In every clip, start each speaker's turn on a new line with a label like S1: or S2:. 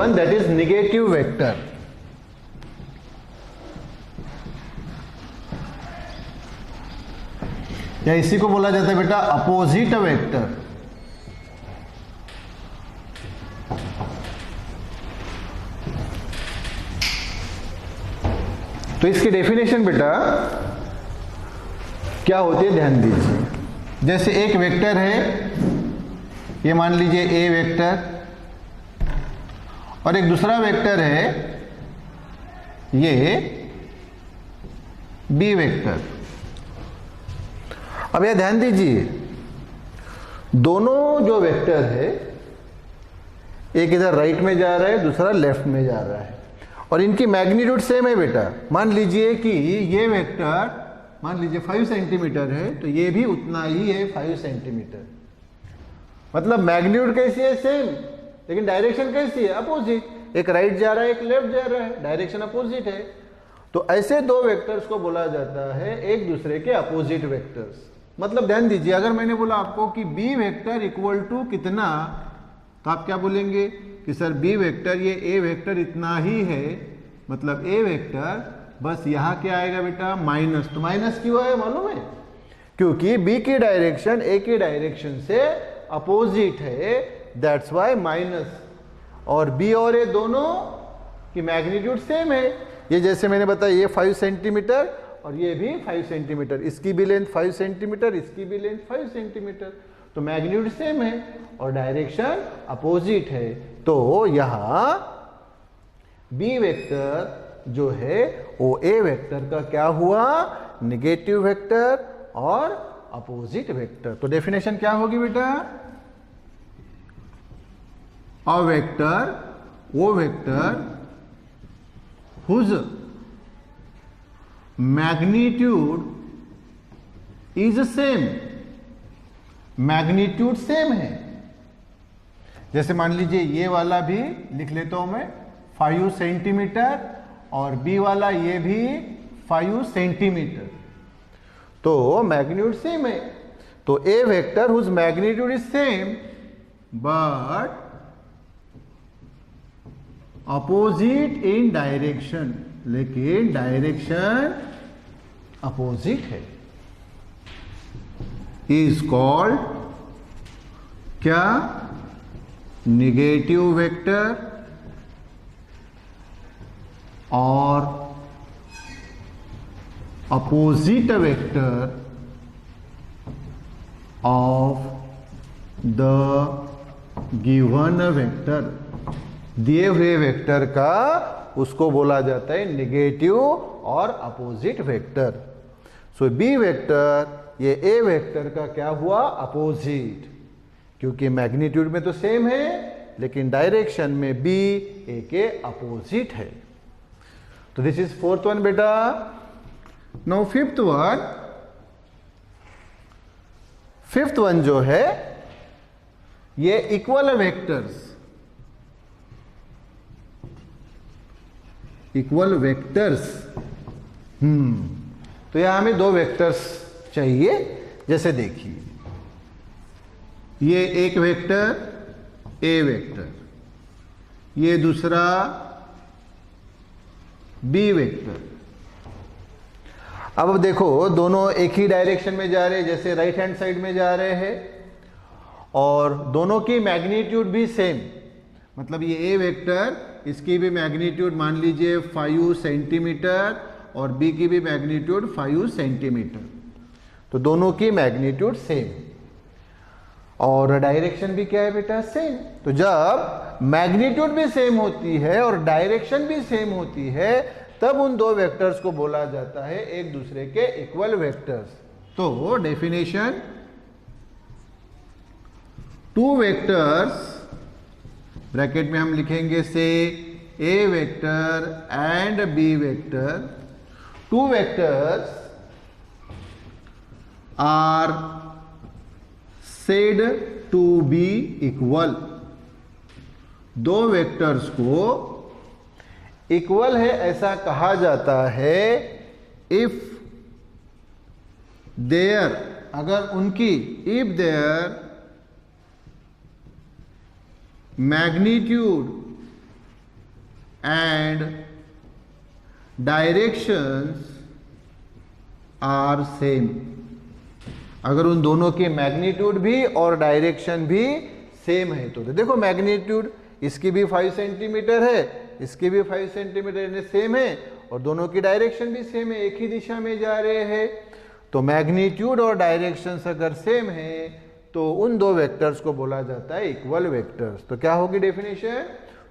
S1: One that is negative vector. या इसी को बोला जाता है बेटा अपोजिट वेक्टर। तो इसकी डेफिनेशन बेटा क्या होती है ध्यान दीजिए। जैसे एक वेक्टर है, ये मान लीजिए ए वेक्टर, और एक दूसरा वेक्टर है ये बी वेक्टर। अब यह ध्यान दीजिए, दोनों जो वेक्टर है, एक इधर राइट में जा रहा है, दूसरा लेफ्ट में जा रहा है, और इनकी मैग्नीट्यूड सेम है बेटा। मान लीजिए कि ये वेक्टर मान लीजिए 5 सेंटीमीटर है, तो ये भी उतना ही है 5 सेंटीमीटर। मतलब मैग्नीट्यूड कैसी है सेम, लेकिन डायरेक्शन कैसी है अपोजिट। एक राइट जा रहा है, एक लेफ्ट जा रहा है, डायरेक्शन अपोजिट है। तो ऐसे दो वेक्टर्स को बोला जाता है एक दूसरे के अपोजिट वेक्टर्स। मतलब ध्यान दीजिए, अगर मैंने बोला आपको कि बी वेक्टर इक्वल टू कितना, तो आप क्या बोलेंगे कि सर बी वेक्टर ये ए वेक्टर इतना ही है। मतलब ए वेक्टर बस यहाँ क्या आएगा बेटा माइनस। तो माइनस क्यों है मालूम है? क्योंकि बी की डायरेक्शन ए की डायरेक्शन से अपोजिट है, दैट्स वाई माइनस। और बी और ए दोनों की मैग्नीट्यूड सेम है। ये जैसे मैंने बताया ये 5 सेंटीमीटर और ये भी 5 सेंटीमीटर, इसकी भी लेंथ 5 सेंटीमीटर, इसकी भी लेंथ 5 सेंटीमीटर। तो मैग्नीट्यूड सेम है और डायरेक्शन अपोजिट है। तो यहाँ बी वेक्टर जो है वो ए वेक्टर का क्या हुआ, निगेटिव वेक्टर और अपोजिट वेक्टर। तो डेफिनेशन क्या होगी बेटा, अ वेक्टर वो vector whose magnitude is same. Magnitude same है। जैसे मान लीजिए ये वाला भी लिख लेता हूं मैं 5 सेंटीमीटर और बी वाला ये भी 5 सेंटीमीटर। तो मैग्नीट्यूड सेम है। तो a vector whose magnitude is same but opposite in direction, लेकिन डायरेक्शन अपोजिट है, इज कॉल्ड क्या, निगेटिव वेक्टर और opposite vector of the given vector. दिए हुए वेक्टर का उसको बोला जाता है निगेटिव और अपोजिट वेक्टर। सो बी वेक्टर ये ए वेक्टर का क्या हुआ, अपोजिट, क्योंकि मैग्नीट्यूड में तो सेम है लेकिन डायरेक्शन में बी ए के अपोजिट है। तो दिस इज फोर्थ वन बेटा। Now fifth one, fifth one जो है ये इक्वल वेक्टर्स, इक्वल वेक्टर्स। तो यहां हमें दो वेक्टर्स चाहिए। जैसे देखिए ये एक वेक्टर ए वेक्टर, ये दूसरा बी वेक्टर। अब देखो दोनों एक ही डायरेक्शन में जा रहे हैं, जैसे राइट हैंड साइड में जा रहे हैं, और दोनों की मैग्नीट्यूड भी सेम। मतलब ये ए वेक्टर, इसकी भी मैग्नीट्यूड मान लीजिए 5 सेंटीमीटर और बी की भी मैग्नीट्यूड 5 सेंटीमीटर। तो दोनों की मैग्नीट्यूड सेम और डायरेक्शन भी क्या है बेटा, सेम। तो जब मैग्नीट्यूड भी सेम होती है और डायरेक्शन भी सेम होती है तब उन दो वेक्टर्स को बोला जाता है एक दूसरे के इक्वल वेक्टर्स। तो डेफिनेशन, टू वेक्टर्स, ब्रैकेट में हम लिखेंगे से A vector and B vector, two vectors are said to be equal. दो वेक्टर्स को इक्वल है ऐसा कहा जाता है इफ देयर, अगर उनकी, if their magnitude and directions are same। अगर उन दोनों के मैग्नीट्यूड भी और डायरेक्शन भी सेम है तो देखो मैग्नीट्यूड इसकी भी 5 सेंटीमीटर है, इसकी भी 5 सेंटीमीटर सेम है, और दोनों की डायरेक्शन भी सेम है, एक ही दिशा में जा रहे हैं। तो मैग्नीट्यूड और डायरेक्शंस अगर सेम है तो उन दो वेक्टर्स को बोला जाता है इक्वल वेक्टर्स। तो क्या होगी डेफिनेशन?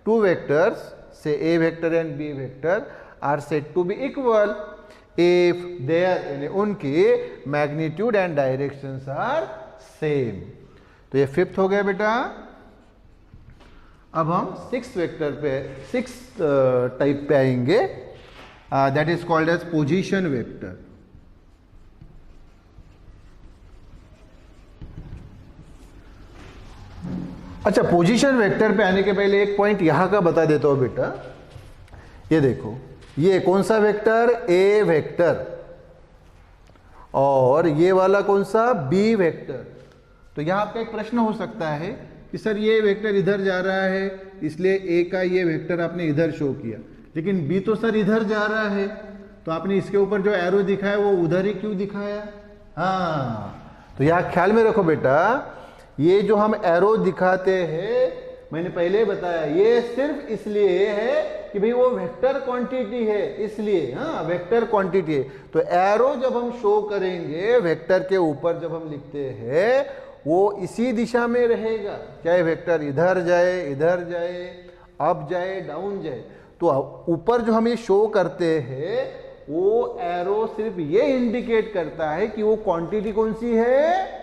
S1: टू वेक्टर्स से A vector and B vector are said to be equal if their, यानी उनकी magnitude and directions are same. तो ये फिफ्थ हो गया बेटा। अब हम सिक्स वेक्टर पे, सिक्स टाइप पे आएंगे, that is called as position vector. अच्छा, पोजीशन वेक्टर पे आने के पहले एक पॉइंट यहां का बता देता हूं बेटा। ये देखो, ये कौन सा वेक्टर? ए वेक्टर, और ये वाला कौन सा? B vector. तो यहां आपका एक प्रश्न हो सकता है कि सर ये वेक्टर इधर जा रहा है, इसलिए ए का ये वेक्टर आपने इधर शो किया, लेकिन बी तो सर इधर जा रहा है, तो आपने इसके ऊपर जो एरो दिखाया वो उधर ही क्यों दिखाया? हाँ, तो यहां ख्याल में रखो बेटा, ये जो हम एरो दिखाते हैं, मैंने पहले बताया, ये सिर्फ इसलिए है कि भाई वो वेक्टर क्वांटिटी है, इसलिए। हाँ, वेक्टर क्वांटिटी है, तो एरो जब हम शो करेंगे वेक्टर के ऊपर, जब हम लिखते हैं, वो इसी दिशा में रहेगा, चाहे वेक्टर इधर जाए, अप जाए, डाउन जाए। तो ऊपर जो हम ये शो करते हैं, वो एरो सिर्फ ये इंडिकेट करता है कि वो क्वांटिटी कौन सी है?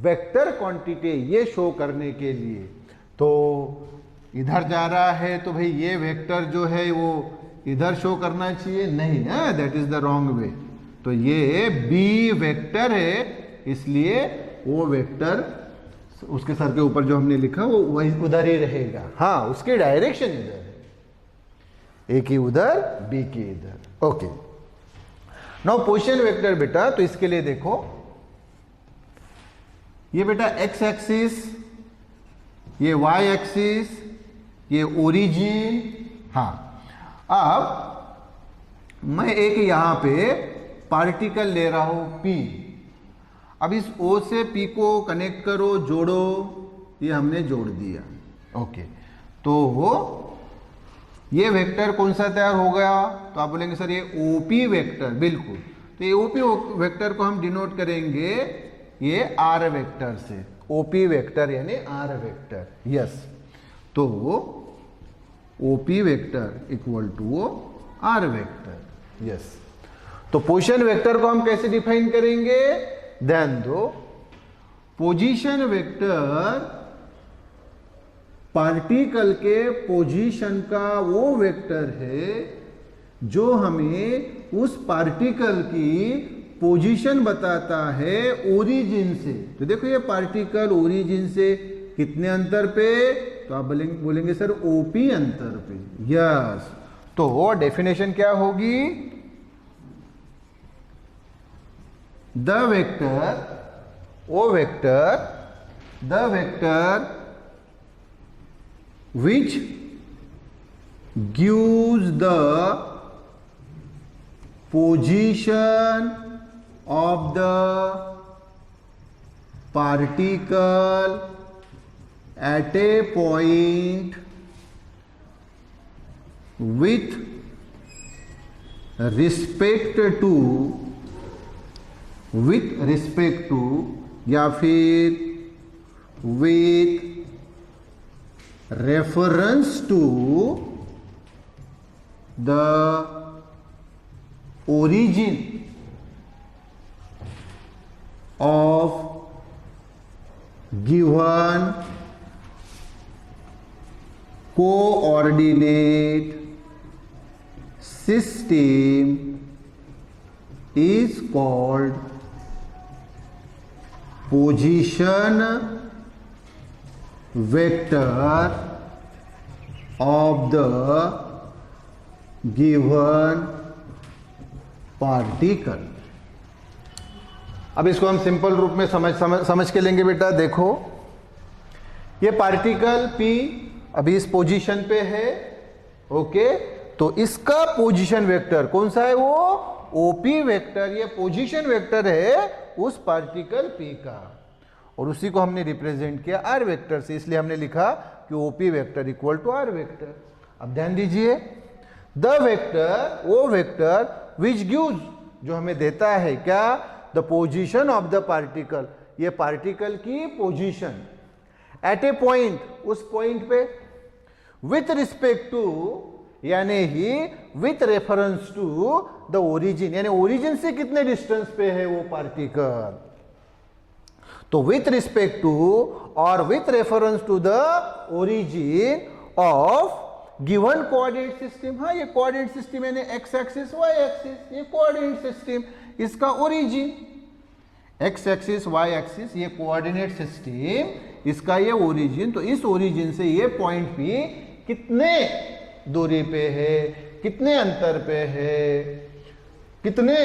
S1: वेक्टर क्वांटिटी, ये शो करने के लिए। तो इधर जा रहा है तो भाई ये वेक्टर जो है वो इधर शो करना चाहिए, नहीं ना, that is the wrong way. तो ये बी वेक्टर है, इसलिए वो वेक्टर उसके सर के ऊपर जो हमने लिखा वो वही उधर ही रहेगा। हाँ, उसकी डायरेक्शन इधर है, ए की उधर, बी की इधर। ओके, नाउ पोजीशन वेक्टर बेटा, तो इसके लिए देखो, ये बेटा एक्स एक्सिस, ये वाई एक्सिस, ये ओरिजिन। हाँ, अब मैं एक यहां पे पार्टिकल ले रहा हूं पी। अब इस O से P को कनेक्ट करो, जोड़ो, ये हमने जोड़ दिया। ओके, तो ये वेक्टर कौन सा तैयार हो गया? तो आप बोलेंगे सर ये OP वेक्टर, बिल्कुल। तो ये OP वेक्टर को हम डिनोट करेंगे ये R वेक्टर से, OP वेक्टर यानी R वेक्टर। यस, तो OP vector equal to R vector. Yes, तो पोजीशन वेक्टर को हम कैसे डिफाइन करेंगे? ध्यान दो, पोजीशन वेक्टर पार्टिकल के पोजीशन का वो वेक्टर है जो हमें उस पार्टिकल की पोजीशन बताता है ओरिजिन से। तो देखो, ये पार्टिकल ओरिजिन से कितने अंतर पे? तो आप बोलेंगे सर ओपी अंतर पे। यस, तो डेफिनेशन क्या होगी? The vector, O vector, the vector which gives the position of the particle at a point with respect to या फिर with reference to the origin of given coordinate system is called position vector of the given particle। अब इसको हम simple रूप में समझ के लेंगे बेटा। देखो, ये पार्टिकल P अभी इस पोजीशन पे है, ओके, तो इसका पोजीशन वेक्टर कौन सा है? वो ओपी वेक्टर, ये पोजीशन वेक्टर है उस पार्टिकल पी का, और उसी को हमने रिप्रेजेंट किया आर वेक्टर से, इसलिए हमने लिखा कि OP vector equal to R vector. अब ध्यान दीजिए, द वेक्टर, वो वेक्टर विच गिव्स, जो हमें देता है क्या? The position of the particle, ये पार्टिकल की पोजीशन एट ए पॉइंट, उस पॉइंट पे, विथ रिस्पेक्ट टू, यानी ही with reference to the origin, यानी ओरिजिन से कितने डिस्टेंस पे है वो पार्टिकल। तो विथ रिस्पेक्ट टू और with reference to the origin of given coordinate system, हाँ ये कोऑर्डिनेट सिस्टम यानी एक्स एक्सिस वाई एक्सिस, ये कोऑर्डिनेट सिस्टम, इसका origin X axis Y axis, ये कोऑर्डिनेट सिस्टम, इसका ये ओरिजिन, तो इस ओरिजिन से ये पॉइंट पी कितने दूरी पे है, कितने अंतर पे है, कितने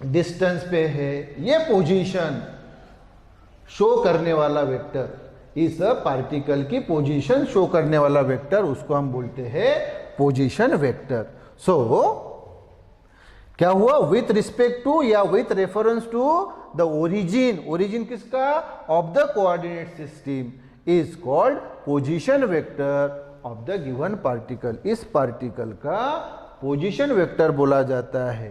S1: डिस्टेंस पे है, ये पोजीशन शो करने वाला वेक्टर, इस पार्टिकल की पोजीशन शो करने वाला वेक्टर, उसको हम बोलते हैं पोजीशन वेक्टर। सो क्या हुआ? विथ रिस्पेक्ट टू या with reference to the origin, origin किसका? Of the coordinate system, is called position vector of the given particle, इस पार्टिकल का पोजीशन वेक्टर बोला जाता है।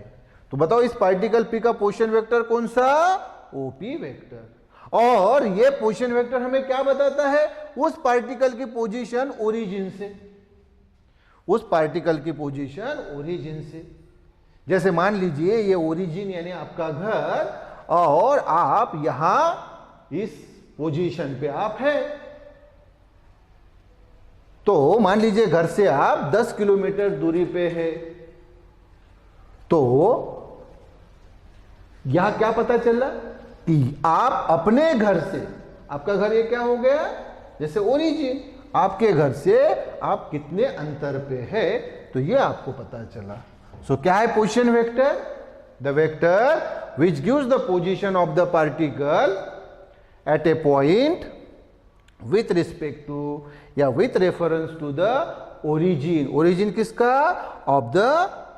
S1: तो बताओ इस पार्टिकल पी का पोजीशन वेक्टर कौन सा? OP vector. और ये पोजीशन वेक्टर हमें क्या बताता है? उस पार्टिकल की पोजीशन ओरिजिन से, उस पार्टिकल की पोजीशन ओरिजिन से। जैसे मान लीजिए ये ओरिजिन यानी आपका घर, और आप यहां इस पोजीशन पे आप है, तो मान लीजिए घर से आप 10 किलोमीटर दूरी पे है, तो यहां क्या पता चला कि आप अपने घर से, आपका घर ये क्या हो गया? जैसे ओरिजिन, आपके घर से आप कितने अंतर पे है, तो ये आपको पता चला। सो क्या है position vector? The vector which gives the position of the particle at a point with respect to या with reference to the origin, origin किसका? Of the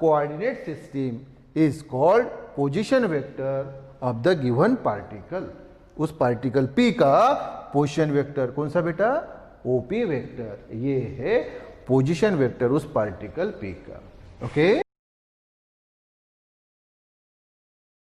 S1: coordinate system, is called position vector of the given particle. उस particle P का position vector कौन सा बेटा? OP vector. ये है position vector उस पार्टिकल P का। ओके